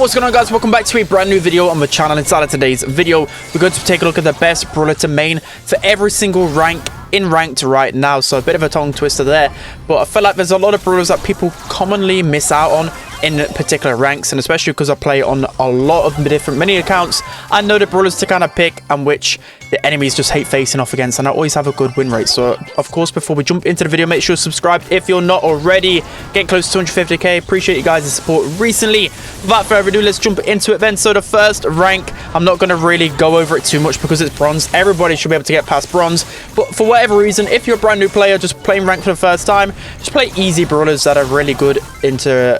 What's going on, guys? Welcome back to a brand new video on the channel. Inside of today's video, we're going to take a look at the best brawler to main for every single rank in ranked right now. So a bit of a tongue twister there, but I feel like there's a lot of brawlers that people commonly miss out on in particular ranks, and especially because I play on a lot of different mini accounts, I know the brawlers to kind of pick and which the enemies just hate facing off against, and I always have a good win rate. So of course, before we jump into the video, make sure to subscribe if you're not already. Getting close to 250k. Appreciate you guys' support recently. Without further ado, let's jump into it then. So the first rank, I'm not going to really go over it too much because it's bronze. Everybody should be able to get past bronze, but for whatever reason, if you're a brand new player just playing rank for the first time, just play easy brawlers that are really good into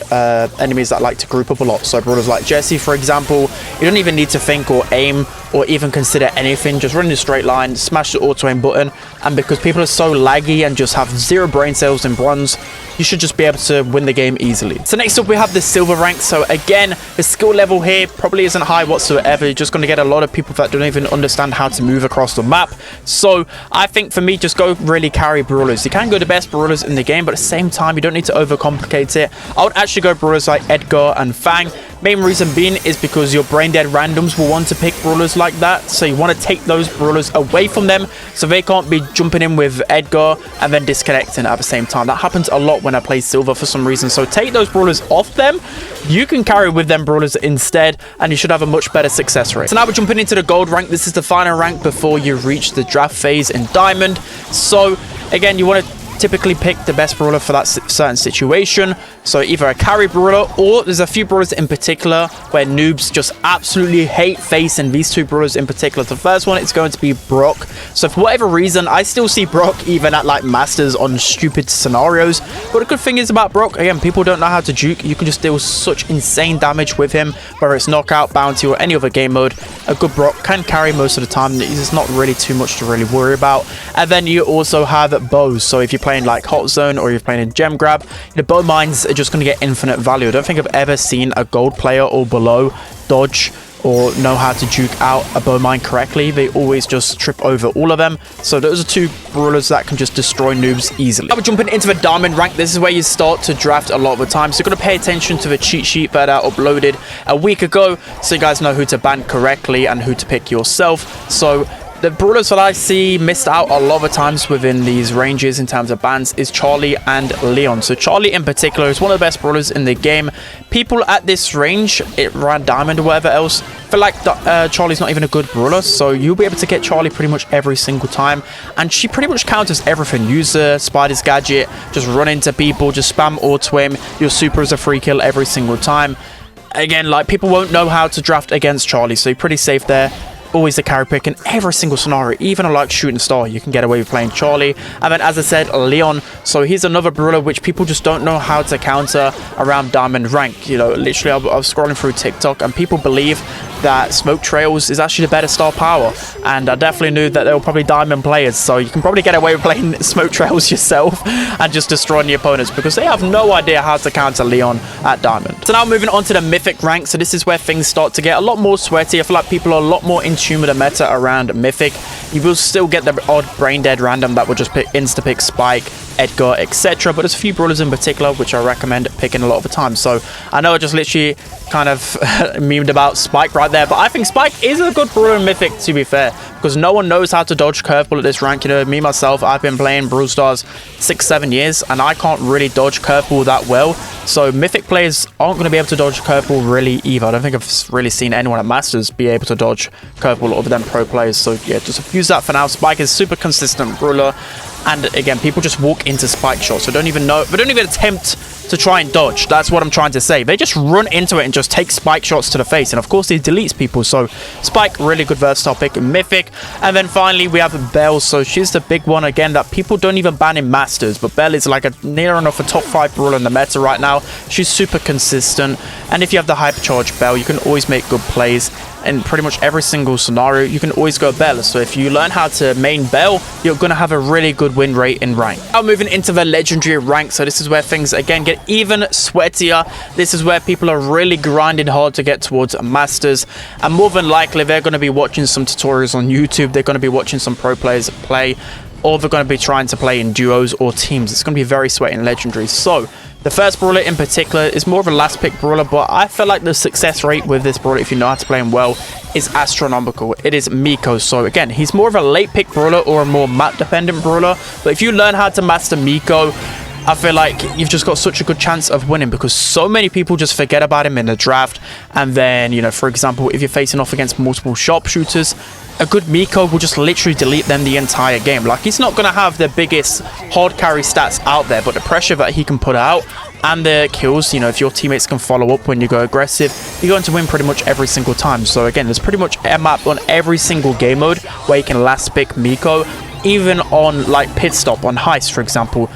enemies that like to group up a lot. So brawlers like Jesse, for example, you don't even need to think or aim or even consider anything. Just run in a straight line, smash the auto aim button, and because people are so laggy and just have zero brain cells in bronze, you should just be able to win the game easily. So next up, we have the silver rank. So again, the skill level here probably isn't high whatsoever. You're just going to get a lot of people that don't even understand how to move across the map. So I think for me, just go really carry brawlers. You can go the best brawlers in the game, but at the same time, you don't need to overcomplicate it. I would actually go brawlers like Edgar and Fang. Main reason being is because your brain dead randoms will want to pick brawlers like that, so you want to take those brawlers away from them so they can't be jumping in with Edgar and then disconnecting at the same time. That happens a lot when I play silver for some reason, so take those brawlers off them. You can carry with them brawlers instead, and you should have a much better success rate. So now we're jumping into the gold rank. This is the final rank before you reach the draft phase in diamond. So again, you want to typically pick the best brawler for that certain situation. So either a carry brawler, or there's a few brawlers in particular where noobs just absolutely hate facing. These two brawlers in particular. The first one is going to be Brock. So for whatever reason, I still see Brock even at like masters on stupid scenarios. But the good thing is about Brock, again, people don't know how to juke. You can just deal such insane damage with him, whether it's knockout, bounty, or any other game mode. A good Brock can carry most of the time. There's not really too much to really worry about. And then you also have bows. So if you're playing like hot zone or you're playing in gem grab, the bow mines are just going to get infinite value. I don't think I've ever seen a gold player or below dodge or know how to juke out a bow mine correctly. They always just trip over all of them. So those are two brawlers that can just destroy noobs easily. Now we're jumping into the diamond rank. This is where you start to draft a lot of the time, so you're going to pay attention to the cheat sheet that I uploaded a week ago so you guys know who to ban correctly and who to pick yourself. So the brawlers that I see missed out a lot of times within these ranges in terms of bans is Charlie and Leon. So Charlie in particular is one of the best brawlers in the game. People at this range, around diamond or whatever else, feel like Charlie's not even a good brawler. So you'll be able to get Charlie pretty much every single time. And she pretty much counters everything. Use the Spider's gadget, just run into people, just spam auto aim. Your super is a free kill every single time. Again, like, people won't know how to draft against Charlie, so you're pretty safe there. Always the carry pick in every single scenario. Even a like shooting star, you can get away with playing Charlie. And then, as I said, Leon. So he's another brawler which people just don't know how to counter around diamond rank. You know, literally, I was scrolling through TikTok and people believe that smoke trails is actually the better star power, and I definitely knew that they were probably diamond players. So you can probably get away with playing smoke trails yourself and just destroying the opponents because they have no idea how to counter Leon at diamond. So now moving on to the mythic rank. So this is where things start to get a lot more sweaty. I feel like people are a lot more in tune with the meta around mythic. You will still get the odd brain dead random that will just pick insta pick Spike, Edgar, etc. But there's a few brawlers in particular which I recommend picking a lot of the time. So I know I just literally kind of memed about Spike right there, but I think Spike is a good brawler in mythic, to be fair, because no one knows how to dodge curveball at this rank. You know, me myself, I've been playing Brawl Stars 6-7 years and I can't really dodge curveball that well. So mythic players aren't going to be able to dodge curveball really either. I don't think I've really seen anyone at masters be able to dodge curveball other than pro players. So yeah, just use that for now. Spike is super consistent brawler. And again, people just walk into spike shots, so don't even attempt to try and dodge. That's what I'm trying to say. They just run into it and just take spike shots to the face, and of course he deletes people. So Spike, really good versatile pick in mythic. And then finally we have Belle. So she's the big one again that people don't even ban in masters, but Belle is like a near enough a top 5 brawler in the meta right now. She's super consistent, and if you have the hypercharge Belle, you can always make good plays. In pretty much every single scenario, you can always go Belle. So if you learn how to main Belle, you're going to have a really good win rate in rank. Now moving into the legendary rank. So this is where things again get even sweatier. This is where people are really grinding hard to get towards masters, and more than likely they're going to be watching some tutorials on YouTube. They're going to be watching some pro players play, or they're going to be trying to play in duos or teams. It's going to be very sweaty in legendary. So The first brawler in particular is more of a last pick brawler, but I feel like the success rate with this brawler, if you know how to play him well, is astronomical. It is Miko. So again, he's more of a late pick brawler or a more map dependent brawler. But if you learn how to master Miko, I feel like you've just got such a good chance of winning, because so many people just forget about him in the draft. And then, you know, for example, if you're facing off against multiple sharpshooters, a good Miko will just literally delete them the entire game. Like, he's not going to have the biggest hard carry stats out there, but the pressure that he can put out and the kills, you know, if your teammates can follow up when you go aggressive, you're going to win pretty much every single time. So again, there's pretty much a map on every single game mode where you can last pick Miko, even on like pit stop on heist, for example.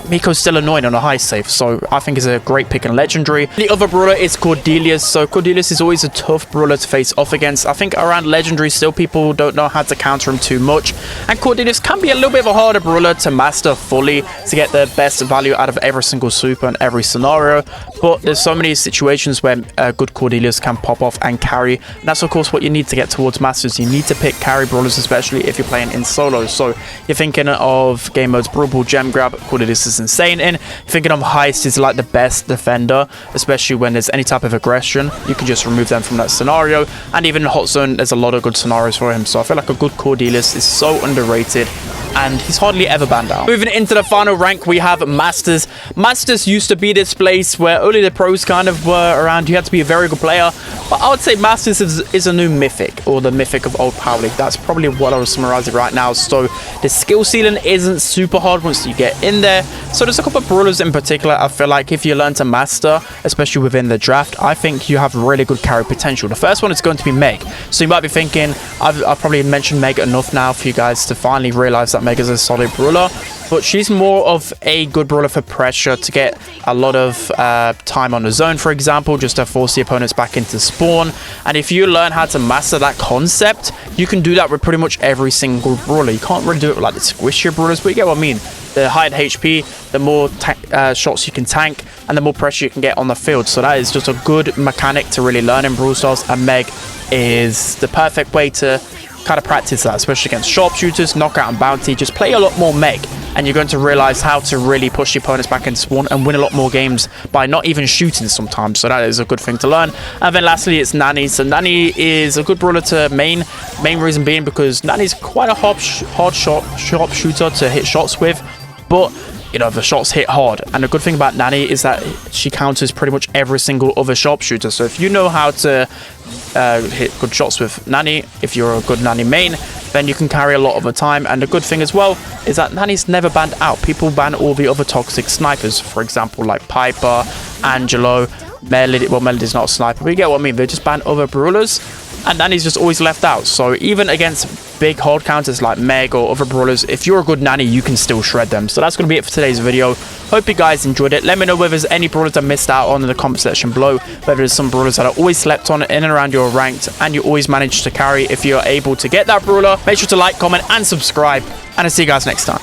Miko's still annoying on a high save, so I think is a great pick in Legendary. The other brawler is Cordelius. So Cordelius is always a tough brawler to face off against. I think around Legendary still people don't know how to counter him too much, and Cordelius can be a little bit of a harder brawler to master fully to get the best value out of every single super and every scenario. But there's so many situations where a good Cordelius can pop off and carry, and that's of course what you need to get towards masters. You need to pick carry brawlers, especially if you're playing in solo. So you're thinking of game modes Brawl Ball, Gem Grab, Cordelius is insane in. Thinking of heist is like the best defender, especially when there's any type of aggression. You can just remove them from that scenario, and even in hot zone there's a lot of good scenarios for him. So I feel like a good Cordelius is so underrated, and he's hardly ever banned out. Moving into the final rank, we have Masters. Masters used to be this place where only the pros kind of were around. You had to be a very good player, but I would say Masters is a new Mythic, or the Mythic of Old Power League. That's probably what I was summarizing right now. So the skill ceiling isn't super hard once you get in there. So there's a couple of brawlers in particular I feel like if you learn to master, especially within the draft, I think you have really good carry potential. The first one is going to be Meg. So you might be thinking, I've probably mentioned Meg enough now for you guys to finally realize that Meg is a solid brawler, but she's more of a good brawler for pressure, to get a lot of time on the zone, for example, just to force the opponents back into spawn. And if you learn how to master that concept, you can do that with pretty much every single brawler. You can't really do it with like the squishier brawlers, but you get what I mean. The higher HP, the more shots you can tank, and the more pressure you can get on the field. So that is just a good mechanic to really learn in Brawl Stars, and Meg is the perfect way to kind of practice that, especially against sharpshooters, knockout and bounty. Just play a lot more Meg, and you're going to realize how to really push your opponents back into spawn and win a lot more games by not even shooting sometimes. So that is a good thing to learn. And then lastly, it's Nani. So Nani is a good brawler to main reason being because Nani's quite a hard sharpshooter to hit shots with, but you know, the shots hit hard. And the good thing about Nani is that she counters pretty much every single other sharpshooter. So if you know how to hit good shots with Nani, if you're a good Nani main, then you can carry a lot of the time. And the good thing as well is that Nani's never banned out. People ban all the other toxic snipers, for example, like Piper, Angelo, Melody. Well, Melody's not a sniper, but you get what I mean. They just ban other brawlers, and Nani's just always left out. So even against big hard counters like Meg or other brawlers, if you're a good Nani, you can still shred them. So that's going to be it for today's video. Hope you guys enjoyed it. Let me know whether there's any brawlers I missed out on in the comment section below, whether there's some brawlers that are always slept on in and around your ranked and you always manage to carry. If you're able to get that brawler, make sure to like, comment and subscribe, and I'll see you guys next time.